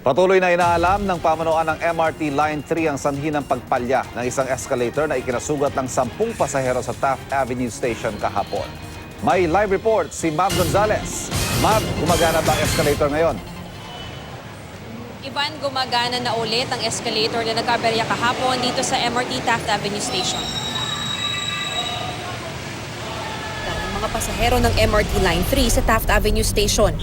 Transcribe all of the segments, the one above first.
Patuloy na inaalam ng pamunuan ng MRT Line 3 ang sanhi ng pagpalya ng isang escalator na ikinasugat ng 10 pasahero sa Taft Avenue Station kahapon. May live report si Mav Gonzalez. Mav, gumagana ba ang escalator ngayon? Ivan, gumagana na ulit ang escalator na nagkaberya kahapon dito sa MRT Taft Avenue Station. Ang mga pasahero ng MRT Line 3 sa Taft Avenue Station.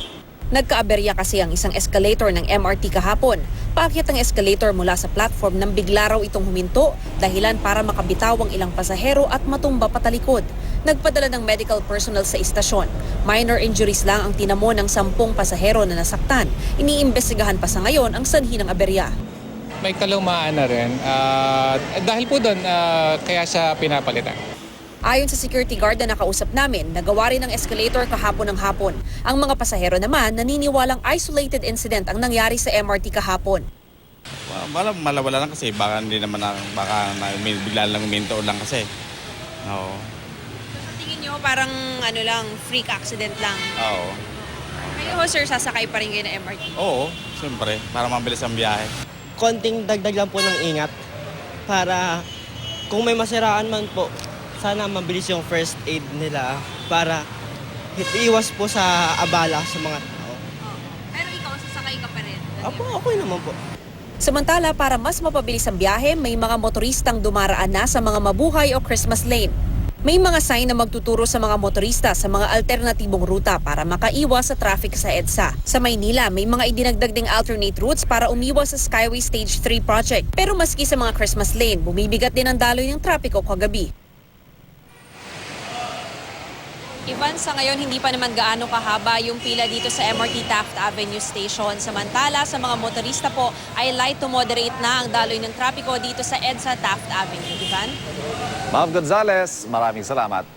Nagkaaberya kasi ang isang escalator ng MRT kahapon. Paakyat ang escalator mula sa platform nang bigla raw itong huminto, dahilan para makabitaw ang ilang pasahero at matumba patalikod. Nagpadala ng medical personnel sa istasyon. Minor injuries lang ang tinamo ng 10 pasahero na nasaktan. Iniimbestigahan pa sa ngayon ang sanhi ng aberya. May kalumaan na rin. Dahil po doon, kaya siya pinapalitan. Ayon sa security guard na nakausap namin, nagawa rin ng escalator kahapon ng hapon. Ang mga pasahero naman naniniwalang isolated incident ang nangyari sa MRT kahapon. Malawala lang kasi baka hindi naman bigla lang uminto lang kasi. Oo. So, tingin nyo parang freak accident lang? Oo. Kayo sir, sasakay pa rin kayo ng MRT? Oo, siyempre, para mabilis ang biyahe. Konting dagdag lang po ng ingat para kung may masiraan man po, sana mabilis yung first aid nila para iwas po sa abala sa mga tao. Pero ikaw, sasakay ka pa rin? Apo, okay naman po. Samantala, para mas mapabilis ang biyahe, may mga motoristang dumaraan na sa mga mabuhay o Christmas lane. May mga sign na magtuturo sa mga motorista sa mga alternatibong ruta para makaiwas sa traffic sa EDSA. Sa Maynila, may mga idinagdag ding alternate routes para umiwas sa Skyway Stage 3 project. Pero maski sa mga Christmas lane, bumibigat din ang daloy ng trapiko kagabi. Ivan, sa ngayon hindi pa naman gaano kahaba yung pila dito sa MRT Taft Avenue Station. Samantala, sa mga motorista po ay light to moderate na ang daloy ng trapiko dito sa EDSA Taft Avenue. Ivan? Mav Gonzalez, maraming salamat.